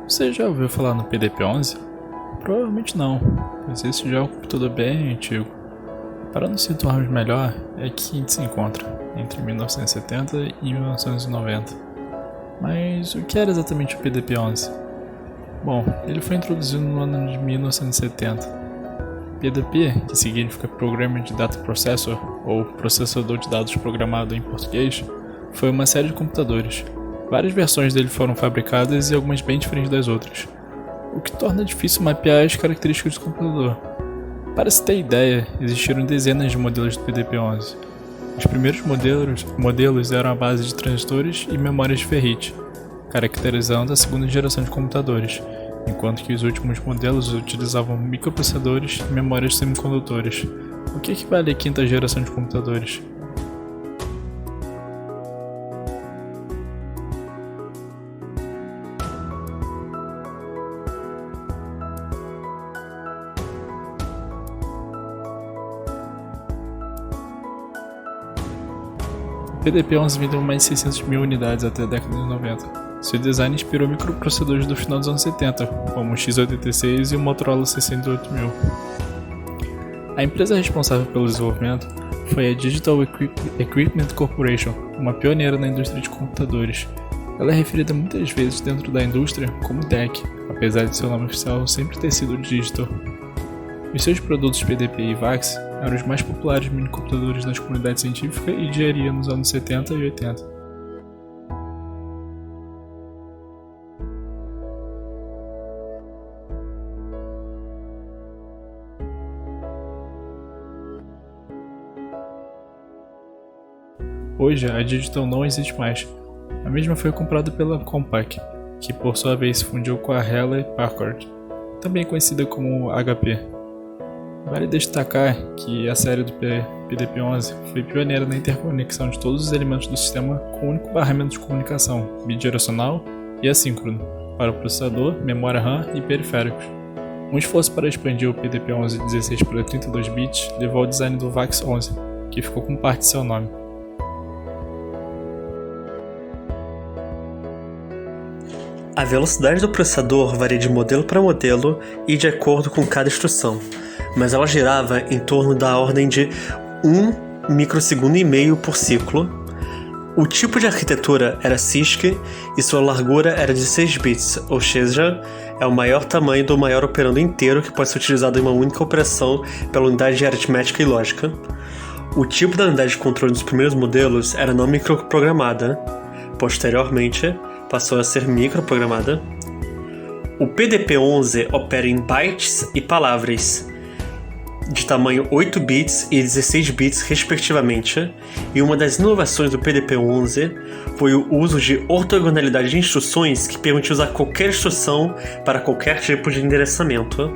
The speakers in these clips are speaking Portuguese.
Você já ouviu falar no PDP-11? Provavelmente não, pois esse já é um computador bem antigo. Para nos situarmos melhor, é que a gente se encontra, entre 1970 e 1990. Mas o que era exatamente o PDP-11? Bom, ele foi introduzido no ano de 1970. PDP, que significa Programming Data Processor, ou Processador de Dados Programado em português, foi uma série de computadores. Várias versões dele foram fabricadas e algumas bem diferentes das outras, o que torna difícil mapear as características do computador. Para se ter ideia, existiram dezenas de modelos do PDP-11. Os primeiros modelos eram à base de transistores e memórias de ferrite, caracterizando a segunda geração de computadores, enquanto que os últimos modelos utilizavam microprocessadores e memórias semicondutores, o que equivale à quinta geração de computadores. O PDP-11 vendeu mais de 600 mil unidades até a década de 90. Seu design inspirou microprocessadores do final dos anos 70, como o x86 e o Motorola 68000. A empresa responsável pelo desenvolvimento foi a Digital Equipment Corporation, uma pioneira na indústria de computadores. Ela é referida muitas vezes dentro da indústria como DEC, apesar de seu nome oficial sempre ter sido Digital. Os seus produtos PDP e VAX eram os mais populares minicomputadores nas comunidades científica e engenharia nos anos 70 e 80. Hoje, a Digital não existe mais. A mesma foi comprada pela Compaq, que por sua vez se fundiu com a Hewlett-Packard, também conhecida como HP. Vale destacar que a série do PDP-11 foi pioneira na interconexão de todos os elementos do sistema com um único barramento de comunicação, bidirecional e assíncrono, para o processador, memória RAM e periféricos. Um esforço para expandir o PDP-11 de 16 para 32 bits levou ao design do VAX-11, que ficou com parte de seu nome. A velocidade do processador varia de modelo para modelo e de acordo com cada instrução, mas ela girava em torno da ordem de 1 microsegundo e meio por ciclo. O tipo de arquitetura era CISC e sua largura era de 6 bits, ou seja, é o maior tamanho do maior operando inteiro que pode ser utilizado em uma única operação pela unidade de aritmética e lógica. O tipo da unidade de controle dos primeiros modelos era não microprogramada. Posteriormente, passou a ser microprogramada. O PDP-11 opera em bytes e palavras, de tamanho 8 bits e 16 bits respectivamente, e uma das inovações do PDP-11 foi o uso de ortogonalidade de instruções que permite usar qualquer instrução para qualquer tipo de endereçamento.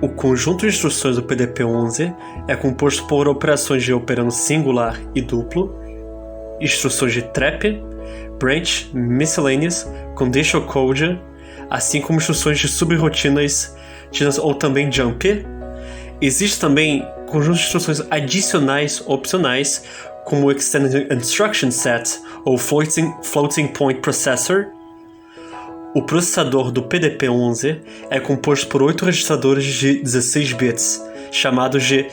O conjunto de instruções do PDP-11 é composto por operações de operando singular e duplo, instruções de trap, branch, miscellaneous, conditional code, assim como instruções de subrotinas ou também jump. Existe também conjuntos de instruções adicionais opcionais, como o Extended Instruction Set ou Floating Point Processor. O processador do PDP-11 é composto por 8 registradores de 16 bits, chamados de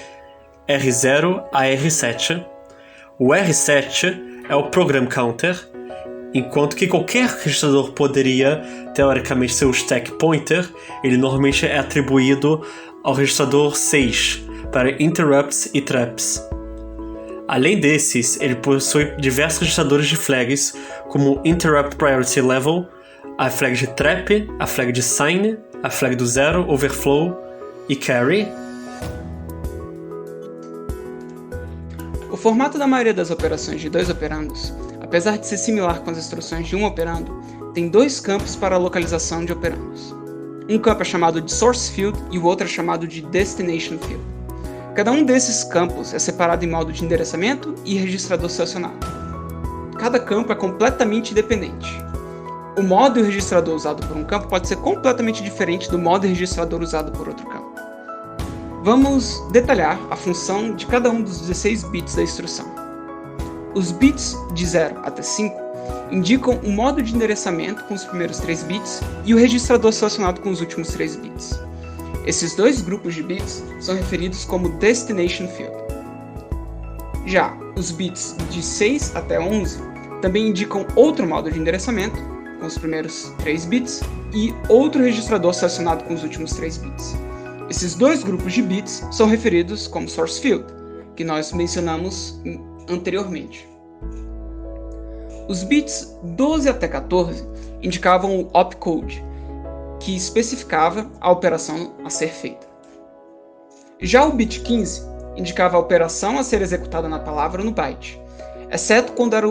R0 a R7. O R7 é o Program Counter, enquanto que qualquer registrador poderia, teoricamente, ser o Stack Pointer. Ele normalmente é atribuído ao registrador 6 para Interrupts e Traps. Além desses, ele possui diversos registradores de flags, como Interrupt Priority Level, a flag de Trap, a flag de Sign, a flag do Zero, Overflow e Carry. O formato da maioria das operações de 2 operandos, apesar de ser similar com as instruções de um operando, tem 2 campos para a localização de operandos. Um campo é chamado de Source Field e o outro é chamado de Destination Field. Cada um desses campos é separado em modo de endereçamento e registrador selecionado. Cada campo é completamente independente. O modo e o registrador usado por um campo pode ser completamente diferente do modo e registrador usado por outro campo. Vamos detalhar a função de cada um dos 16 bits da instrução. Os bits de 0 até 5 indicam o modo de endereçamento com os primeiros 3 bits e o registrador selecionado com os últimos 3 bits. Esses dois grupos de bits são referidos como Destination Field. Já os bits de 6 até 11 também indicam outro modo de endereçamento, com os primeiros 3 bits, e outro registrador selecionado com os últimos 3 bits. Esses dois grupos de bits são referidos como Source Field, que nós mencionamos anteriormente. Os bits 12 até 14 indicavam o opcode, que especificava a operação a ser feita. Já o bit 15 indicava a operação a ser executada na palavra no byte, exceto quando era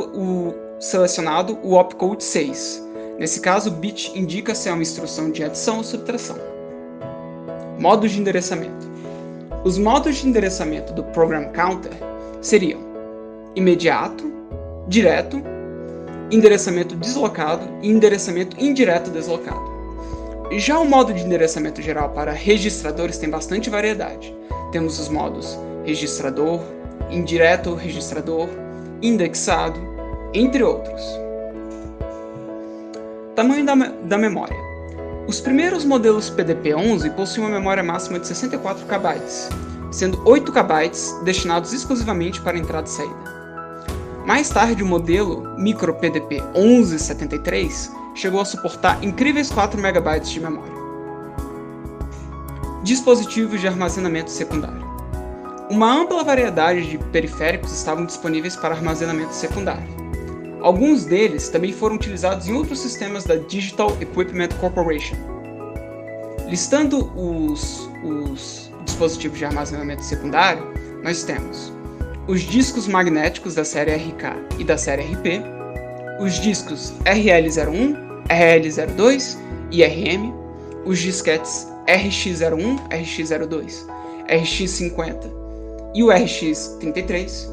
selecionado o opcode 6. Nesse caso, o bit indica se é uma instrução de adição ou subtração. Modos de endereçamento. Os modos de endereçamento do Program Counter seriam imediato, direto, endereçamento deslocado e endereçamento indireto deslocado. Já o modo de endereçamento geral para registradores tem bastante variedade. Temos os modos registrador, indireto registrador, indexado, entre outros. Tamanho da memória. Os primeiros modelos PDP-11 possuem uma memória máxima de 64 KB, sendo 8 KB destinados exclusivamente para entrada e saída. Mais tarde, o modelo MicroPDP 1173 chegou a suportar incríveis 4 MB de memória. Dispositivos de armazenamento secundário. Uma ampla variedade de periféricos estavam disponíveis para armazenamento secundário. Alguns deles também foram utilizados em outros sistemas da Digital Equipment Corporation. Listando os dispositivos de armazenamento secundário, nós temos os discos magnéticos da série RK e da série RP, os discos RL01, RL02 e RM, os disquetes RX01, RX02, RX50 e o RX33,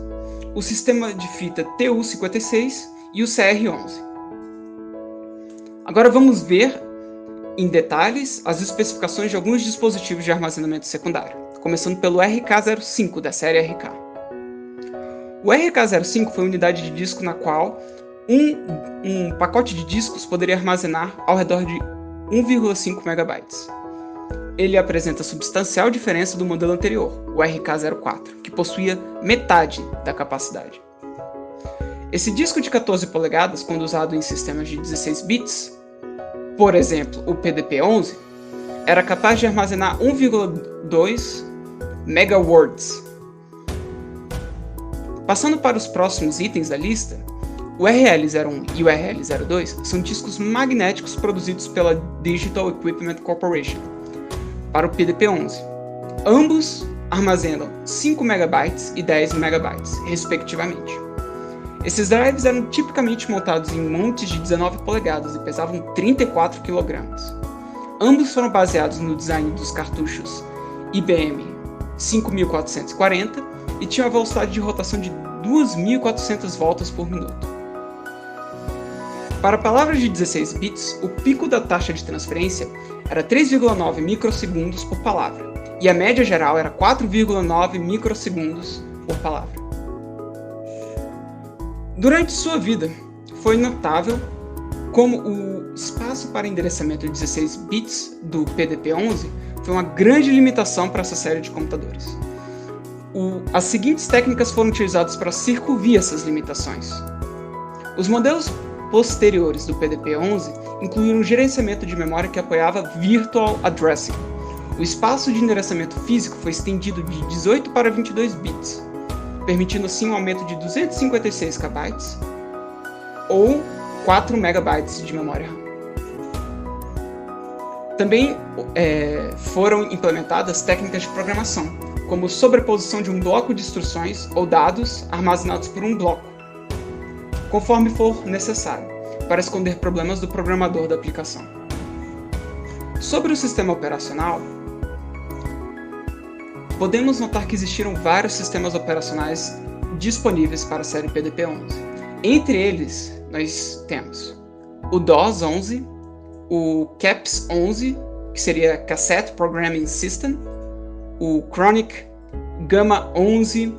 o sistema de fita TU56 e o CR11. Agora vamos ver em detalhes as especificações de alguns dispositivos de armazenamento secundário, começando pelo RK05 da série RK. O RK05 foi uma unidade de disco na qual um pacote de discos poderia armazenar ao redor de 1,5 MB. Ele apresenta substancial diferença do modelo anterior, o RK04, que possuía metade da capacidade. Esse disco de 14 polegadas, quando usado em sistemas de 16 bits, por exemplo, o PDP-11, era capaz de armazenar 1,2 MWs. Passando para os próximos itens da lista, o RL01 e o RL02 são discos magnéticos produzidos pela Digital Equipment Corporation para o PDP-11. Ambos armazenam 5 MB e 10 MB, respectivamente. Esses drives eram tipicamente montados em montes de 19 polegadas e pesavam 34 kg. Ambos foram baseados no design dos cartuchos IBM 5440 e tinham a velocidade de rotação de 2.400 voltas por minuto. Para palavras de 16 bits, o pico da taxa de transferência era 3,9 microsegundos por palavra, e a média geral era 4,9 microsegundos por palavra. Durante sua vida, foi notável como o espaço para endereçamento de 16 bits do PDP-11 foi uma grande limitação para essa série de computadores. As seguintes técnicas foram utilizadas para circunvir essas limitações. Os modelos posteriores do PDP-11 incluíram um gerenciamento de memória que apoiava Virtual Addressing. O espaço de endereçamento físico foi estendido de 18 para 22 bits, permitindo assim um aumento de 256 KB ou 4 MB de memória RAM. Também foram implementadas técnicas de programação, como sobreposição de um bloco de instruções ou dados armazenados por um bloco, conforme for necessário, para esconder problemas do programador da aplicação. Sobre o sistema operacional, podemos notar que existiram vários sistemas operacionais disponíveis para a série PDP-11. Entre eles, nós temos o DOS-11, o CAPS-11, que seria Cassette Programming System, o Chronic Gamma-11,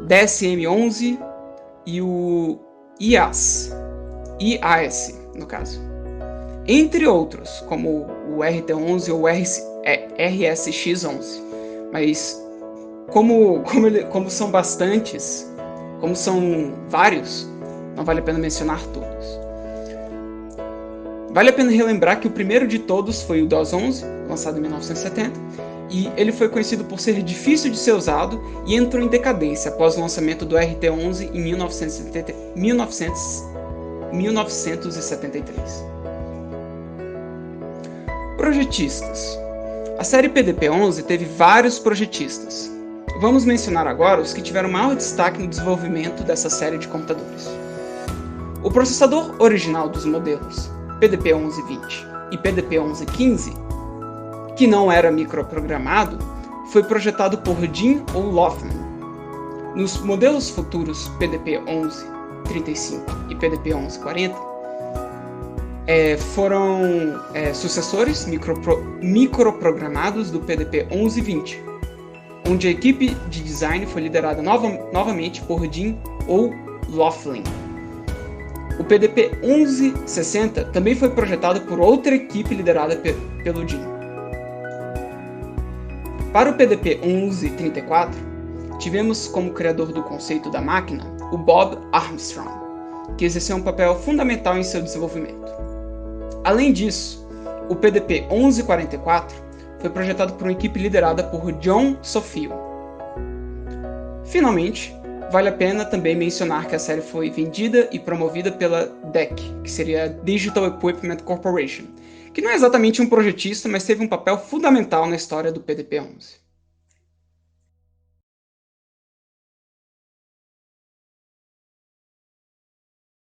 DSM-11 e o IAS, IAS, no caso. Entre outros, como o RT11 ou o RSX11. Mas como são bastantes, como são vários, não vale a pena mencionar todos. Vale a pena relembrar que o primeiro de todos foi o DOS-11, lançado em 1970, e ele foi conhecido por ser difícil de ser usado e entrou em decadência após o lançamento do RT11 em 1973. Projetistas. A série PDP-11 teve vários projetistas. Vamos mencionar agora os que tiveram maior destaque no desenvolvimento dessa série de computadores. O processador original dos modelos PDP-1120 e PDP-1115, que não era microprogramado, foi projetado por Dean O'Loughlin. Nos modelos futuros PDP-1135 e PDP-1140, foram sucessores microprogramados do PDP-1120, onde a equipe de design foi liderada novamente por Dean O'Loughlin. O PDP-1160 também foi projetado por outra equipe liderada pelo Dean. Para o PDP-1134, tivemos como criador do conceito da máquina o Bob Armstrong, que exerceu um papel fundamental em seu desenvolvimento. Além disso, o PDP-1144 foi projetado por uma equipe liderada por John Sofield. Finalmente, vale a pena também mencionar que a série foi vendida e promovida pela DEC, que seria a Digital Equipment Corporation, que não é exatamente um projetista, mas teve um papel fundamental na história do PDP-11.